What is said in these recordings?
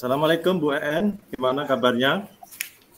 Assalamualaikum Bu En, gimana kabarnya?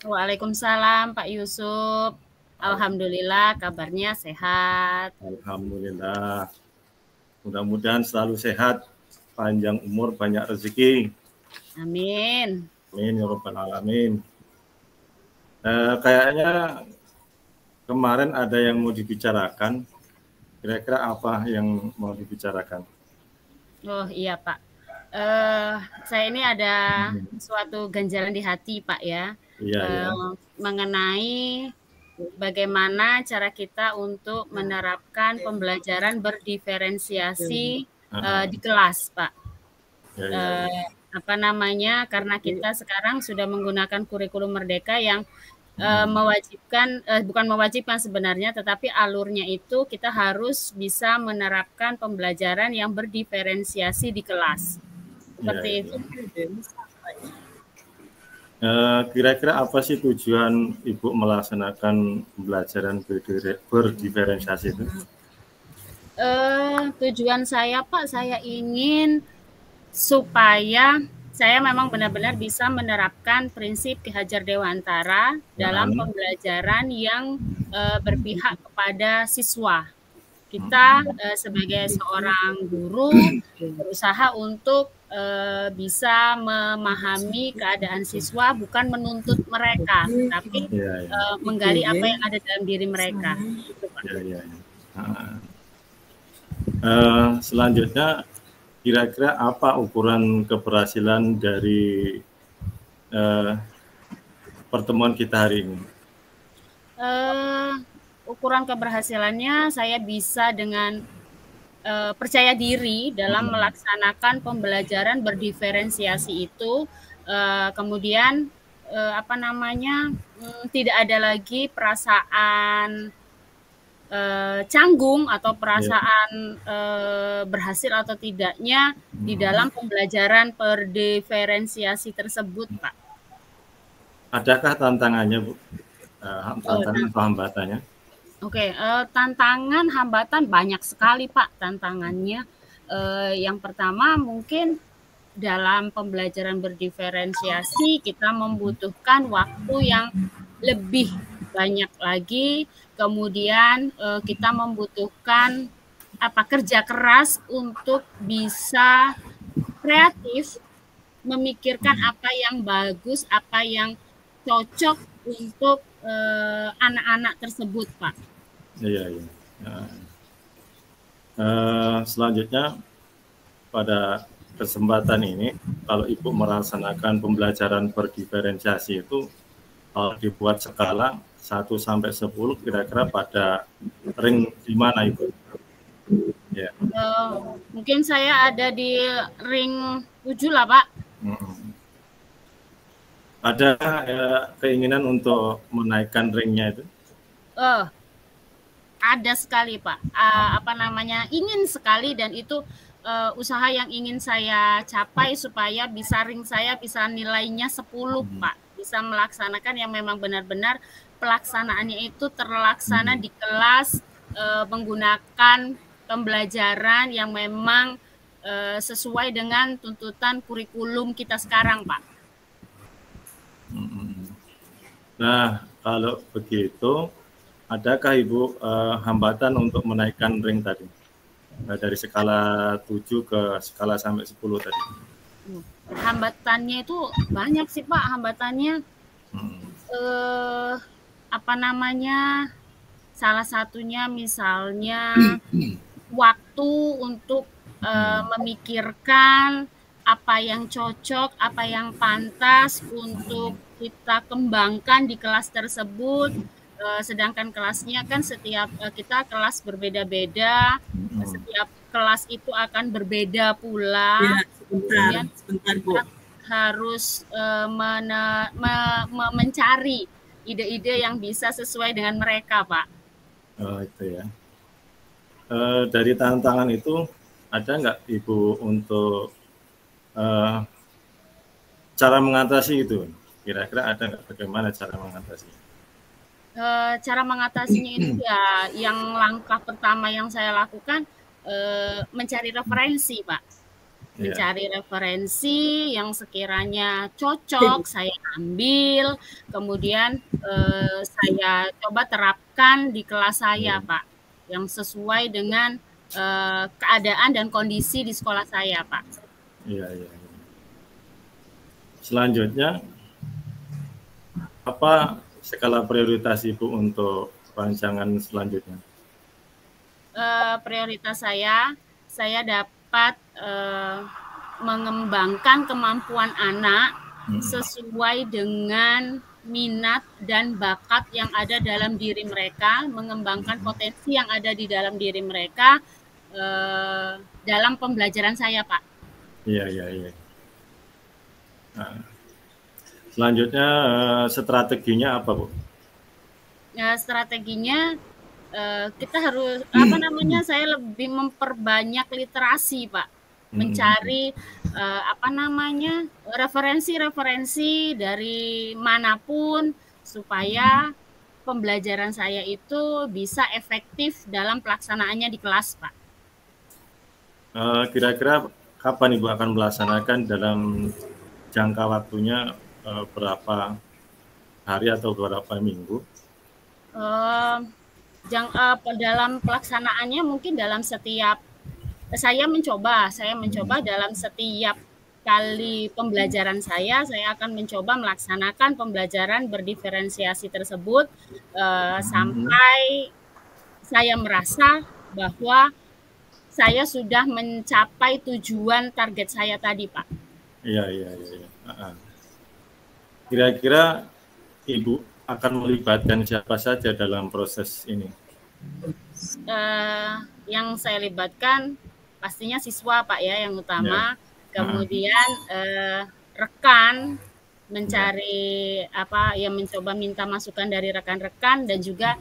Waalaikumsalam Pak Yusuf. Alhamdulillah kabarnya sehat. Alhamdulillah. Mudah-mudahan selalu sehat, panjang umur, banyak rezeki. Amin. Amin ya rabbal alamin. Kayaknya kemarin ada yang mau dibicarakan. Kira-kira apa yang mau dibicarakan? Oh iya Pak. Saya ini ada suatu ganjalan di hati Pak ya. Iya ya. Mengenai bagaimana cara kita untuk menerapkan pembelajaran berdiferensiasi di kelas Pak. Ya. Apa namanya, karena kita sekarang sudah menggunakan kurikulum Merdeka yang mewajibkan, bukan mewajibkan sebenarnya, tetapi alurnya itu kita harus bisa menerapkan pembelajaran yang berdiferensiasi di kelas. Seperti itu. Kira-kira apa sih tujuan Ibu melaksanakan pembelajaran berdiferensiasi itu? Tujuan saya Pak, saya ingin supaya saya memang benar-benar bisa menerapkan prinsip Ki Hajar Dewantara dalam pembelajaran yang berpihak kepada siswa. Kita sebagai seorang guru berusaha untuk bisa memahami keadaan siswa, bukan menuntut mereka, tapi menggali apa yang ada dalam diri mereka. Selanjutnya, kira-kira apa ukuran keberhasilan dari pertemuan kita hari ini? Ukuran keberhasilannya saya bisa dengan percaya diri dalam melaksanakan pembelajaran berdiferensiasi itu, kemudian tidak ada lagi perasaan canggung atau perasaan berhasil atau tidaknya di dalam pembelajaran berdiferensiasi tersebut, Pak. Adakah tantangannya, Bu? Tantangan atau hambatannya? Oke, tantangan, hambatan banyak sekali, Pak, tantangannya. Yang pertama mungkin dalam pembelajaran berdiferensiasi kita membutuhkan waktu yang lebih banyak lagi, kemudian kita membutuhkan kerja keras untuk bisa kreatif, memikirkan apa yang bagus, apa yang cocok untuk anak-anak tersebut, Pak. Iya. Selanjutnya, pada kesempatan ini, kalau Ibu melaksanakan pembelajaran berdiferensiasi itu dibuat skala 1 sampai 10, kira-kira pada ring di mana, Ibu? Ya. Mungkin saya ada di ring 7 lah, Pak. Ada keinginan untuk menaikkan ringnya itu? Ada sekali, Pak. Ingin sekali, dan itu usaha yang ingin saya capai supaya ring saya bisa nilainya 10, Pak. Bisa melaksanakan yang memang benar-benar pelaksanaannya itu terlaksana di kelas, menggunakan pembelajaran yang memang sesuai dengan tuntutan kurikulum kita sekarang, Pak. Nah, kalau begitu, adakah Ibu hambatan untuk menaikkan ring tadi? Dari skala 7 ke skala sampai 10 tadi. Hambatannya itu banyak sih, Pak, hambatannya. Salah satunya misalnya waktu untuk memikirkan apa yang cocok, apa yang pantas untuk kita kembangkan di kelas tersebut. Sedangkan kelasnya kan setiap kita kelas berbeda-beda, setiap kelas itu akan berbeda pula. Ya, sebentar Bu. Kita harus mencari ide-ide yang bisa sesuai dengan mereka, Pak. Itu ya. Dari tantangan itu ada nggak Ibu untuk cara mengatasi itu? Kira-kira ada nggak, bagaimana cara mengatasi? Cara mengatasinya itu ya, yang langkah pertama yang saya lakukan mencari referensi, Pak. mencari referensi yang sekiranya cocok, saya ambil, kemudian saya coba terapkan di kelas saya, Pak, yang sesuai dengan keadaan dan kondisi di sekolah saya, Pak. Iya. Selanjutnya, apa skala prioritas Ibu untuk rancangan selanjutnya? Prioritas saya dapat mengembangkan kemampuan anak sesuai dengan minat dan bakat yang ada dalam diri mereka, mengembangkan potensi yang ada di dalam diri mereka dalam pembelajaran saya, Pak. Iya. Nah, selanjutnya strateginya apa, Bu? Strateginya kita harus saya lebih memperbanyak literasi, Pak, mencari referensi dari manapun supaya pembelajaran saya itu bisa efektif dalam pelaksanaannya di kelas, Pak. Kira-kira kapan Ibu akan melaksanakan dalam jangka waktunya berapa hari atau berapa minggu? Dalam pelaksanaannya mungkin dalam setiap saya mencoba dalam setiap kali pembelajaran saya akan mencoba melaksanakan pembelajaran berdiferensiasi tersebut sampai saya merasa bahwa saya sudah mencapai tujuan target saya tadi, Pak. Iya. Kira-kira Ibu akan melibatkan siapa saja dalam proses ini? Yang saya libatkan pastinya siswa, Pak, ya, yang utama. Kemudian rekan mencari mencoba minta masukan dari rekan-rekan dan juga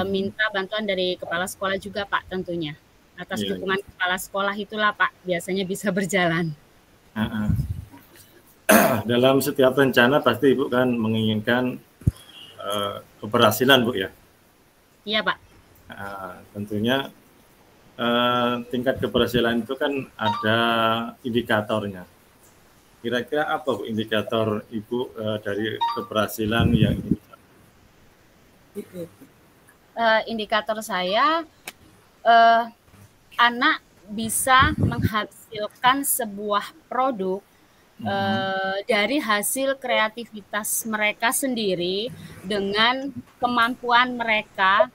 minta bantuan dari kepala sekolah juga, Pak, tentunya. Atas dukungan kepala sekolah itulah, Pak, biasanya bisa berjalan. Dalam setiap rencana pasti Ibu kan menginginkan keberhasilan, Bu, ya? Iya, Pak. Tentunya tingkat keberhasilan itu kan ada indikatornya. Kira-kira apa, Bu, indikator Ibu dari keberhasilan yang ini? Indikator saya anak bisa menghasilkan sebuah produk dari hasil kreativitas mereka sendiri dengan kemampuan mereka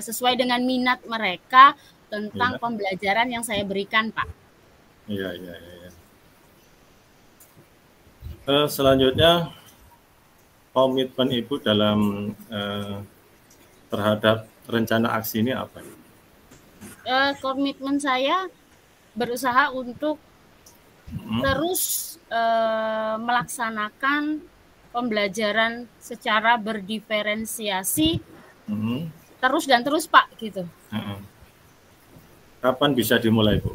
sesuai dengan minat mereka tentang pembelajaran yang saya berikan, Pak. Iya. Selanjutnya komitmen Ibu dalam terhadap rencana aksi ini apa? Komitmen saya berusaha untuk terus melaksanakan pembelajaran secara berdiferensiasi terus dan terus, Pak, gitu. Kapan bisa dimulai, Bu?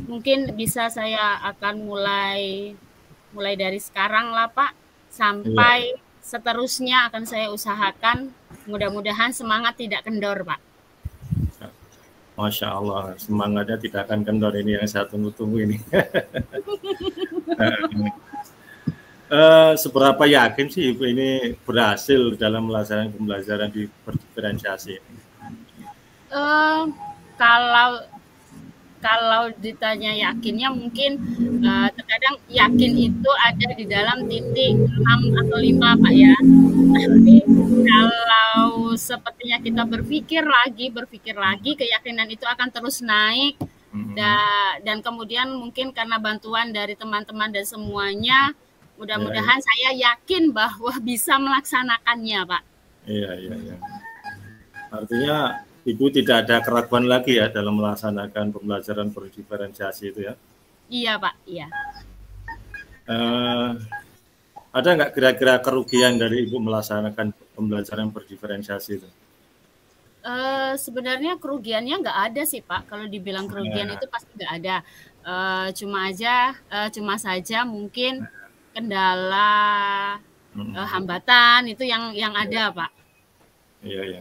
Mungkin bisa saya akan mulai dari sekarang lah, Pak, sampai seterusnya akan saya usahakan. Mudah-mudahan semangat tidak kendor, Pak. Masya Allah, semangatnya tidak akan kendor, ini yang saya tunggu-tunggu ini. Seberapa yakin sih Ibu ini berhasil dalam melaksanakan pembelajaran di berdiferensiasi? Kalau ditanya yakinnya mungkin terkadang yakin itu ada di dalam titik 6 atau 5, Pak, ya. Tapi kalau sepertinya kita berpikir lagi, keyakinan itu akan terus naik. Dan kemudian mungkin karena bantuan dari teman-teman dan semuanya, mudah-mudahan saya yakin bahwa bisa melaksanakannya, Pak. Iya. Artinya Ibu tidak ada keraguan lagi ya dalam melaksanakan pembelajaran berdiferensiasi itu, ya? Iya, Pak. Iya. Ada nggak kira-kira kerugian dari Ibu melaksanakan pembelajaran berdiferensiasi itu? Sebenarnya kerugiannya nggak ada sih, Pak. Kalau dibilang kerugian itu pasti nggak ada. Cuma saja mungkin kendala hambatan itu yang ada, Pak. Iya.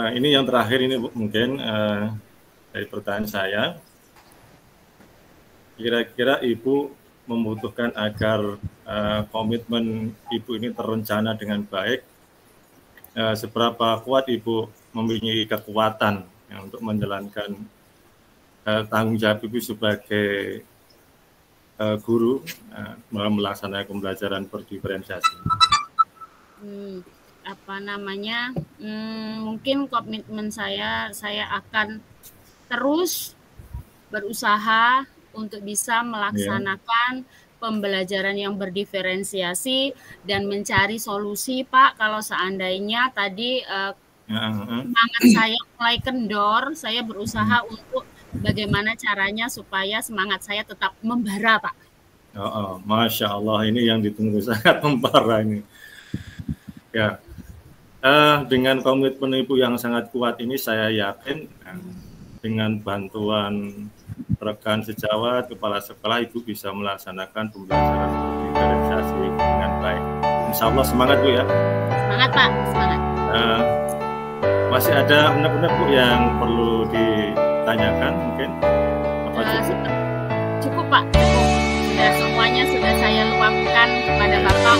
Ini yang terakhir ini, Bu, mungkin dari pertanyaan saya, kira-kira Ibu membutuhkan agar komitmen Ibu ini terencana dengan baik, seberapa kuat Ibu memiliki kekuatan untuk menjalankan tanggung jawab Ibu sebagai guru melaksanakan pembelajaran berdiferensiasi. Mungkin komitmen saya akan terus berusaha untuk bisa melaksanakan pembelajaran yang berdiferensiasi dan mencari solusi, Pak. Kalau seandainya tadi semangat saya mulai kendor, saya berusaha untuk bagaimana caranya supaya semangat saya tetap membara, Pak. Masya Allah, ini yang ditunggu sangat membara ini. Ya, dengan komitmen Ibu yang sangat kuat ini, saya yakin dengan bantuan rekan sejawat, kepala sekolah, Ibu bisa melaksanakan pembelajaran berdiferensiasi dengan baik. Insya Allah, semangat Bu ya. Semangat Pak, semangat. Masih ada benar-benar Bu yang perlu ditanyakan mungkin? Cukup Pak, cukup. Semuanya sudah saya luapkan kepada Bapak.